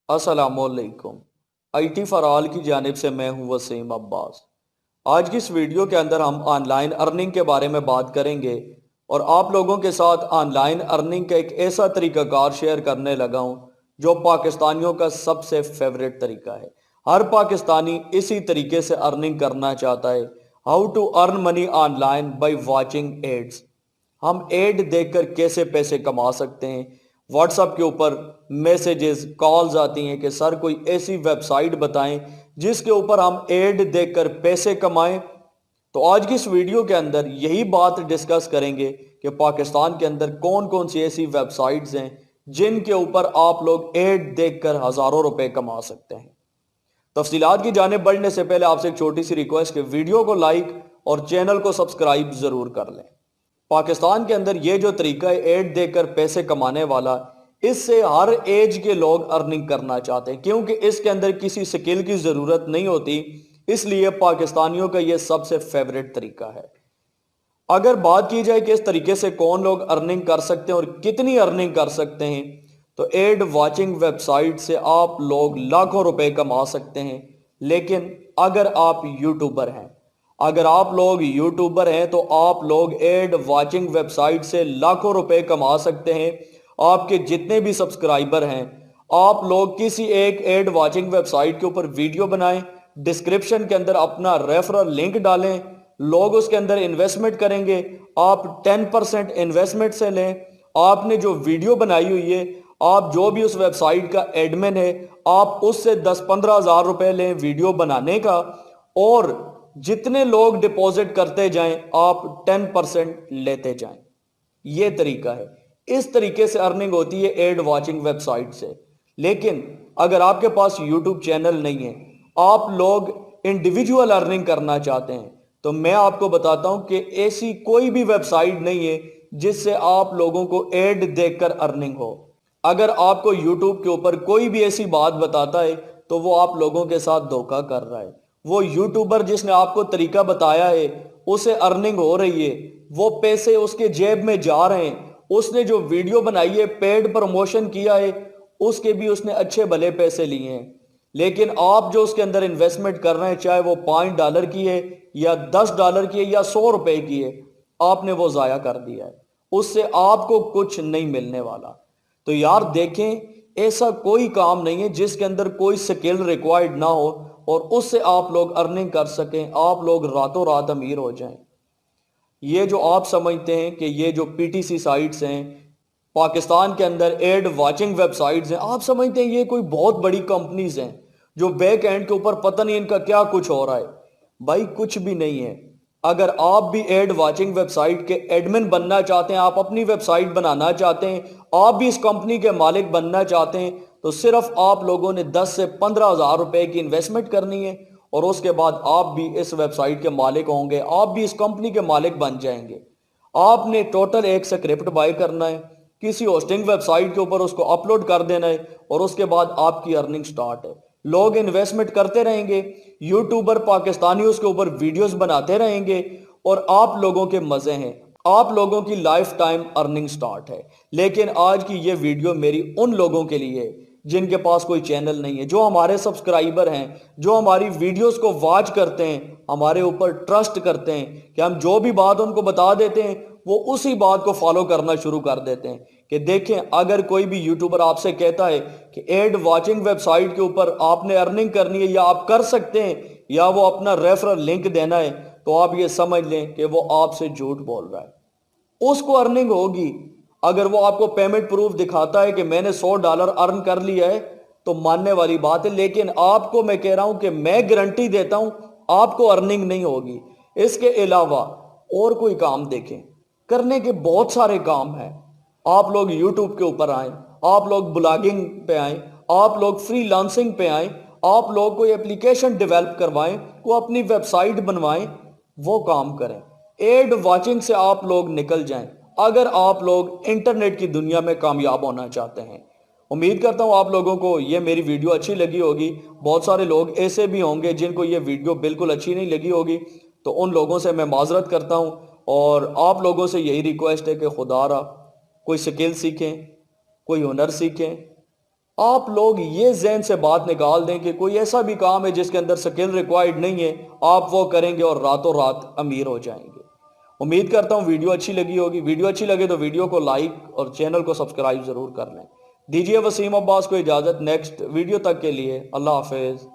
अस्सलामुअलैकुम। 𝗙𝗵𝗆 की जानिब से मैं हूँ वसीम अब्बास। आज की इस वीडियो के अंदर हम ऑनलाइन अर्निंग के बारे में बात करेंगे और आप लोगों के साथ ऑनलाइन अर्निंग का एक ऐसा तरीक़ाकार शेयर करने लगा हूँ जो पाकिस्तानियों का सबसे फेवरेट तरीका है। हर पाकिस्तानी इसी तरीके से अर्निंग करना चाहता है। How to earn money online by watching ads. हम एड देखकर कैसे पैसे कमा सकते हैं। व्हाट्सएप के ऊपर मैसेजेस कॉल्स आती हैं कि सर कोई ऐसी वेबसाइट बताएं जिसके ऊपर हम एड देखकर पैसे कमाएं। तो आज की इस वीडियो के अंदर यही बात डिस्कस करेंगे कि पाकिस्तान के अंदर कौन कौन सी ऐसी वेबसाइट्स हैं जिनके ऊपर आप लोग एड देखकर हज़ारों रुपए कमा सकते हैं। तफसीलात की जानिब बढ़ने से पहले आपसे एक छोटी सी रिक्वेस्ट कि वीडियो को लाइक और चैनल को सब्सक्राइब ज़रूर कर लें। पाकिस्तान के अंदर ये जो तरीका है एड देकर पैसे कमाने वाला, इससे हर एज के लोग अर्निंग करना चाहते हैं क्योंकि इसके अंदर किसी स्किल की ज़रूरत नहीं होती, इसलिए पाकिस्तानियों का ये सबसे फेवरेट तरीका है। अगर बात की जाए कि इस तरीके से कौन लोग अर्निंग कर सकते हैं और कितनी अर्निंग कर सकते हैं, तो एड वाचिंग वेबसाइट से आप लोग लाखों रुपए कमा सकते हैं। लेकिन अगर आप यूट्यूबर हैं, अगर आप लोग यूट्यूबर हैं तो आप लोग एड वाचिंग वेबसाइट से लाखों रुपए कमा सकते हैं। आपके जितने भी सब्सक्राइबर हैं, आप लोग किसी एक एड वाचिंग वेबसाइट के ऊपर वीडियो बनाएं, डिस्क्रिप्शन के अंदर अपना रेफरल लिंक डालें, लोग उसके अंदर इन्वेस्टमेंट करेंगे, आप 10% इन्वेस्टमेंट से लें। आपने जो वीडियो बनाई हुई है, आप जो भी उस वेबसाइट का एडमिन है, आप उससे 10-15 हज़ार रुपए लें वीडियो बनाने का, और जितने लोग डिपॉजिट करते जाएं आप 10% लेते जाएं। ये तरीका है। इस तरीके से अर्निंग होती है एड वाचिंग वेबसाइट से। लेकिन अगर आपके पास यूट्यूब चैनल नहीं है, आप लोग इंडिविजुअल अर्निंग करना चाहते हैं, तो मैं आपको बताता हूं कि ऐसी कोई भी वेबसाइट नहीं है जिससे आप लोगों को एड देखकर अर्निंग हो। अगर आपको यूट्यूब के ऊपर कोई भी ऐसी बात बताता है तो वो आप लोगों के साथ धोखा कर रहा है। वो यूट्यूबर जिसने आपको तरीका बताया है उसे अर्निंग हो रही है, वो पैसे उसके जेब में जा रहे हैं। उसने जो वीडियो बनाई है, पेड प्रमोशन किया है, उसके भी उसने अच्छे भले पैसे लिए हैं। लेकिन आप जो उसके अंदर इन्वेस्टमेंट कर रहे हैं, चाहे वो $5 की है या $10 की है या 100 रुपए की है, आपने वो ज़ाया कर दिया है। उससे आपको कुछ नहीं मिलने वाला। तो यार देखें, ऐसा कोई काम नहीं है जिसके अंदर कोई स्किल रिक्वायर्ड ना हो और उससे आप लोग अर्निंग कर सकें, आप लोग रातों रात अमीर हो जाएं। ये जो आप समझते हैं कि ये जो पीटीसी साइट्स हैं पाकिस्तान के अंदर, एड वाचिंग वेबसाइट्स हैं, आप समझते हैं ये कोई बहुत बड़ी कंपनीज हैं जो बैक एंड के ऊपर पता नहीं इनका क्या कुछ हो रहा है। भाई कुछ भी नहीं है। अगर आप भी एड वाचिंग वेबसाइट के एडमिन बनना चाहते हैं, आप अपनी वेबसाइट बनाना चाहते हैं, आप भी इस कंपनी के मालिक बनना चाहते हैं, तो सिर्फ आप लोगों ने 10 से 15 हज़ार रुपए की इन्वेस्टमेंट करनी है और उसके बाद आप भी इस वेबसाइट के मालिक होंगे, आप भी इस कंपनी के मालिक बन जाएंगे। आपने टोटल एक स्क्रिप्ट बाय करना है, किसी होस्टिंग वेबसाइट के ऊपर उसको अपलोड कर देना है और उसके बाद आपकी अर्निंग स्टार्ट है। लोग इन्वेस्टमेंट करते रहेंगे, यूट्यूबर पाकिस्तानी उसके ऊपर वीडियोस बनाते रहेंगे और आप लोगों के मजे हैं, आप लोगों की लाइफ टाइम अर्निंग स्टार्ट है। लेकिन आज की ये वीडियो मेरी उन लोगों के लिए है जिनके पास कोई चैनल नहीं है, जो हमारे सब्सक्राइबर हैं, जो हमारी वीडियोस को वॉच करते हैं, हमारे ऊपर ट्रस्ट करते हैं कि हम जो भी बात उनको बता देते हैं वो उसी बात को फॉलो करना शुरू कर देते हैं। कि देखें, अगर कोई भी यूट्यूबर आपसे कहता है कि एड वाचिंग वेबसाइट के ऊपर आपने अर्निंग करनी है या आप कर सकते हैं या वो अपना रेफरल लिंक देना है, तो आप ये समझ लें कि वो आपसे झूठ बोल रहा है। उसको अर्निंग होगी अगर वो आपको पेमेंट प्रूफ दिखाता है कि मैंने $100 अर्न कर लिया है, तो मानने वाली बात है। लेकिन आपको मैं कह रहा हूं कि मैं गारंटी देता हूं आपको अर्निंग नहीं होगी। इसके अलावा और कोई काम देखें, करने के बहुत सारे काम हैं। आप लोग यूट्यूब के ऊपर आए, आप लोग ब्लॉगिंग पे आए, आप लोग फ्रीलांसिंग पे आए, आप लोग कोई एप्लीकेशन डेवलप करवाएं, कोई अपनी वेबसाइट बनवाएं, वो काम करें। एड वाचिंग से आप लोग निकल जाएं अगर आप लोग इंटरनेट की दुनिया में कामयाब होना चाहते हैं। उम्मीद करता हूं आप लोगों को ये मेरी वीडियो अच्छी लगी होगी। बहुत सारे लोग ऐसे भी होंगे जिनको ये वीडियो बिल्कुल अच्छी नहीं लगी होगी, तो उन लोगों से मैं माजरत करता हूं और आप लोगों से यही रिक्वेस्ट है कि खुदा कोई स्किल सीखें, कोई हुनर सीखें, آپ لوگ یہ ذہن سے بات نکال دیں کہ کوئی ایسا بھی کام ہے جس کے اندر سکل ریکوائرڈ نہیں ہے، آپ وہ کریں گے اور راتوں رات امیر ہو جائیں گے۔ امید کرتا ہوں ویڈیو اچھی لگی ہوگی۔ ویڈیو اچھی لگے تو ویڈیو کو لائک اور چینل کو سبسکرائب ضرور کر لیں۔ دیجیے وسیم عباس کو اجازت، نیکسٹ ویڈیو تک کے لیے اللہ حافظ۔